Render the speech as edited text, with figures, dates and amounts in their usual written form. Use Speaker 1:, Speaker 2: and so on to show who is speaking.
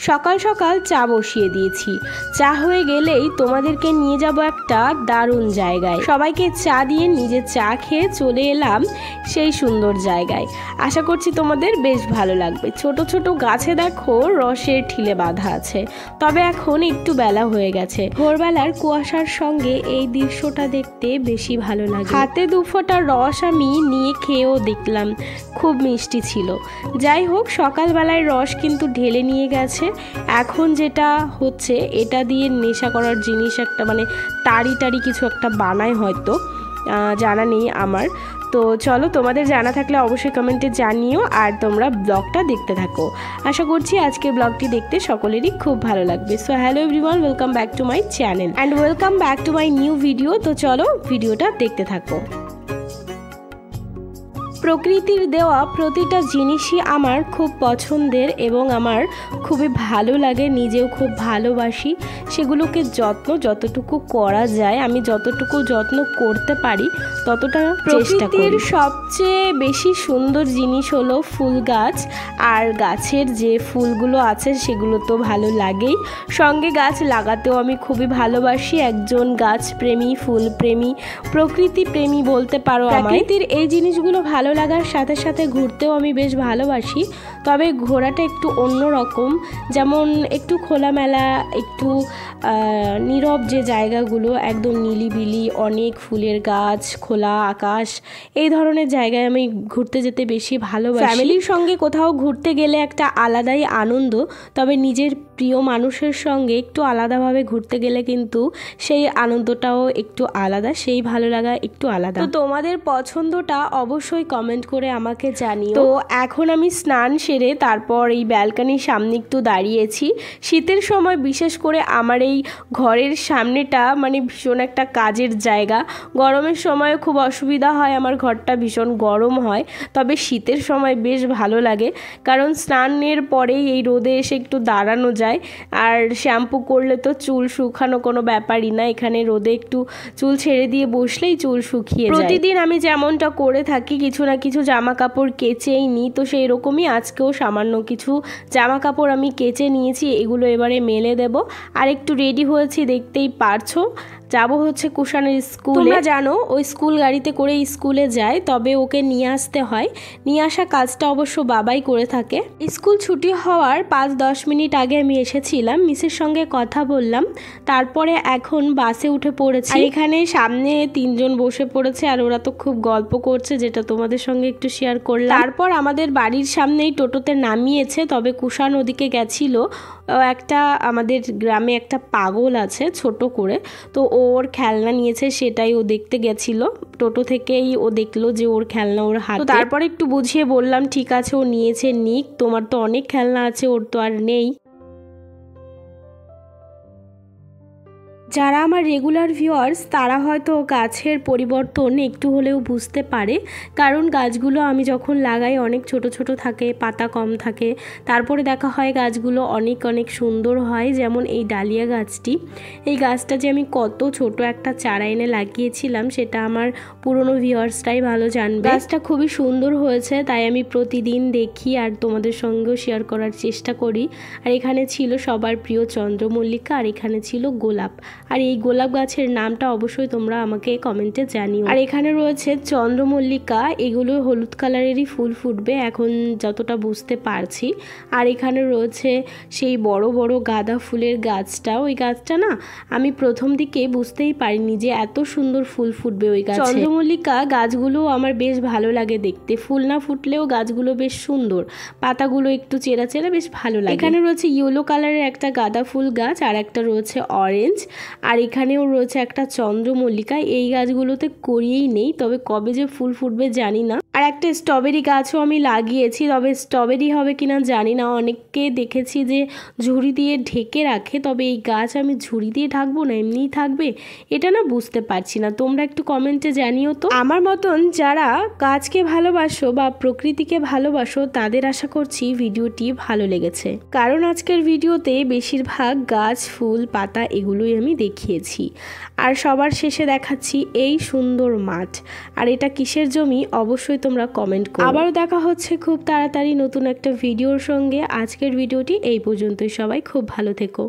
Speaker 1: সকাল সকাল চা বসিয়ে দিয়েছি। চা হয়ে গেলেই তোমাদেরকে নিয়ে যাব একটা দারুণ জায়গায়। সবাইকে চা দিয়ে নিজে চা খেয়ে চলে এলাম সেই সুন্দর জায়গায়। আশা করছি তোমাদের বেশ ভালো লাগবে। ছোট ছোট গাছে দেখো রসের ঠিলে বাঁধা আছে, তবে এখন একটু বেলা হয়ে গেছে। ভোরবেলার কুয়াশার সঙ্গে এই দৃশ্যটা দেখতে বেশি ভালো লাগে। হাতে 2 ফোঁটা রস আমি নিয়ে খেয়েও দেখলাম, খুব মিষ্টি ছিল। যাই হোক, সকালবেলায় রস কিন্তু ঢেলে নিয়ে গেছে। এখন যেটা হচ্ছে, এটা দিয়ে নেশা করার জিনিস একটা, মানে টাড়ি কিছু একটা বানায়, হয়তো জানা নেই আমার। তো চলো, তোমাদের জানা থাকলে অবশ্যই কমেন্টে জানিও, আর তোমরা ব্লগটা দেখতে থাকো। আশা করছি আজকের ব্লগটি দেখতে সকলেরই খুব ভালো লাগবে। So hello everyone, welcome back to my channel and welcome back to my new video. তো চলো ভিডিওটা দেখতে থাকো। প্রকৃতির দেওয়া প্রতিটা জিনিসই আমার খুব পছন্দের এবং আমার খুবই ভালো লাগে, নিজেও খুব ভালোবাসি। সেগুলোকে যতটুকু করা যায়, আমি যতটুকু যত্ন করতে পারি ততটা চেষ্টা করি। প্রকৃতির সবচেয়ে বেশি সুন্দর জিনিস হলো ফুল গাছ, আর গাছের যে ফুলগুলো আছে সেগুলো তো ভালো লাগেই, সঙ্গে গাছ লাগাতেও আমি খুবই ভালোবাসি। একজন গাছ প্রেমী, ফুল প্রেমী, প্রকৃতি প্রেমী বলতে পারো। প্রকৃতির এই জিনিসগুলো ভালো লাগার সাথে সাথে ঘুরতেও আমি বেশ ভালোবাসি, তবে ঘোরাটা একটু অন্যরকম। যেমন একটু খোলামেলা, একটু নীরব যে জায়গাগুলো, একদম নিলিবিলি, অনেক ফুলের গাছ, খোলা আকাশ, এই ধরনের জায়গায় আমি ঘুরতে যেতে বেশি ভালোবাসি। ফ্যামিলির সঙ্গে কোথাও ঘুরতে গেলে একটা আলাদাই আনন্দ, তবে নিজের প্রিয় মানুষের সঙ্গে একটু আলাদাভাবে ঘুরতে গেলে কিন্তু সেই আনন্দটাও একটু আলাদা, সেই ভালো লাগা একটু আলাদা। তো তোমাদের পছন্দটা অবশ্যই কমেন্ট করে আমাকে জানিও। তো এখন আমি স্নান সেরে তারপর এই ব্যালকনির সামনে একটু দাঁড়িয়েছি। শীতের সময় বিশেষ করে আমার এই ঘরের সামনেটা মানে ভীষণ একটা কাজের জায়গা। গরমের সময় খুব অসুবিধা হয়, আমার ঘরটা ভীষণ গরম হয়, তবে শীতের সময় বেশ ভালো লাগে, কারণ স্নানের পরেই এই রোদে এসে একটু দাঁড়ানো যায়। আর শ্যাম্পু করলে তো চুল শুকানো কোনো ব্যাপারই না, এখানে রোদে একটু চুল ছেড়ে দিয়ে বসলেই চুল শুকিয়ে যায়। প্রতিদিন আমি যেমনটা করে থাকি, কিছু না কিছু জামা কাপড় কেচেই নিই, তো সেই রকমই আজকেও সামান্য কিছু জামা কাপড় আমি কেচে নিয়েছি। এগুলো এবারে মেলে দেব। আর একটু রেডি হয়েছি, দেখতেই পারছো। যাব হচ্ছে কুষাণের স্কুলে। তোমরা জানো ওই স্কুল গাড়িতে করে স্কুলে যায়, তবে ওকে নিয়ে আসতে হয়। নিয়ে আসা কাজটা অবশ্য বাবাই করে থাকে। স্কুল ছুটি হওয়ার 5-10 মিনিট আগে আমি এসেছিলাম, মিসের সঙ্গে কথা বললাম, তারপরে এখন বাসে উঠে পড়েছি। এখানে সামনে 3 জন বসে পড়েছে, আর ওরা তো খুব গল্প করছে, যেটা তোমাদের সঙ্গে একটু শেয়ার করলাম। তারপর আমাদের বাড়ির সামনেই টোটোতে নামিয়েছে, তবে কুষাণ ওদিকে গেছিল। একটা আমাদের গ্রামে একটা পাগল আছে ছোট করে, তো ওর খেলনা নিয়েছে, সেটাই ও দেখতে গেছিল। টোটো থেকেই ও দেখলো যে ওর খেলনা ওর হাতে, তো তারপর একটু বুঝিয়ে বললাম ঠিক আছে, ও নিয়েছে নিক, তোমার তো অনেক খেলনা আছে, ওর তো আর নেই। যারা আমার রেগুলার ভিউয়ার্স তারা হয়তো গাছের পরিবর্তন একটু হলেও বুঝতে পারে, কারণ গাছগুলো আমি যখন লাগাই অনেক ছোট ছোট থাকে, পাতা কম থাকে, তারপরে দেখা হয় গাছগুলো অনেক অনেক সুন্দর হয়। যেমন এই ডালিয়া গাছটি, এই গাছটা যে আমি কত ছোট একটা চারা এনে লাগিয়েছিলাম সেটা আমার পুরনো ভিউয়ার্সটাই ভালো জানবে। গাছটা খুবই সুন্দর হয়েছে, তাই আমি প্রতিদিন দেখি আর তোমাদের সঙ্গেও শেয়ার করার চেষ্টা করি। আর এখানে ছিল সবার প্রিয় চন্দ্রমল্লিকা, আর এখানে ছিল গোলাপ। আর এই গোলাপ গাছের নামটা অবশ্যই তোমরা আমাকে কমেন্টে জানিও। আর এখানে রয়েছে চন্দ্রমল্লিকা, এগুলো হলুদ কালারেরই ফুল ফুটবে এখন যতটা বুঝতে পারছি। আর এখানে রয়েছে সেই বড় বড় গাঁদা ফুলের গাছটা। ওই গাছটা না আমি প্রথম দিকে বুঝতেই পারিনি যে এত সুন্দর ফুল ফুটবে ওই গাছে। চন্দ্রমল্লিকা গাছগুলো আমার বেশ ভালো লাগে দেখতে, ফুল না ফুটলেও গাছগুলো বেশ সুন্দর, পাতাগুলো একটু চেরা চেরা বেশ ভালো লাগে। এখানে রয়েছে ইয়েলো কালারের একটা গাঁদা ফুল গাছ, আর একটা রয়েছে অরেঞ্জ, আর এখানেও রয়েছে একটা চন্দ্রমল্লিকা। এই গাছগুলোতে করিয়েই নেই, তবে কবে যে ফুল ফুটবে জানি না। আর একটা স্ট্রবেরি গাছও আমি লাগিয়েছি, তবে স্ট্রবেরি হবে কিনা জানি না। অনেককে দেখেছি যে ঝুড়ি দিয়ে ঢেকে রাখে, তবে এই গাছ আমি ঝুড়ি দিয়ে ঢাকবো না এমনিই থাকবে, এটা না বুঝতে পারছি না। তোমরা একটু কমেন্টে জানিও তো। আমার মতন যারা গাছকে ভালোবাসো বা প্রকৃতিকে ভালোবাসো তাদের আশা করছি ভিডিওটি ভালো লেগেছে, কারণ আজকের ভিডিওতে বেশিরভাগ গাছ, ফুল, পাতা এগুলোই আমি দেখি। দেখিয়েছি। আর সবার শেষে দেখাচ্ছি এই সুন্দর মাঠ। আর এটা কিসের জমি অবশ্যই তোমরা কমেন্ট করো। আবারও দেখা হচ্ছে খুব তাড়াতাড়ি নতুন একটা ভিডিওর সঙ্গে। আজকের ভিডিওটি এই পর্যন্তই। সবাই খুব ভালো থেকো।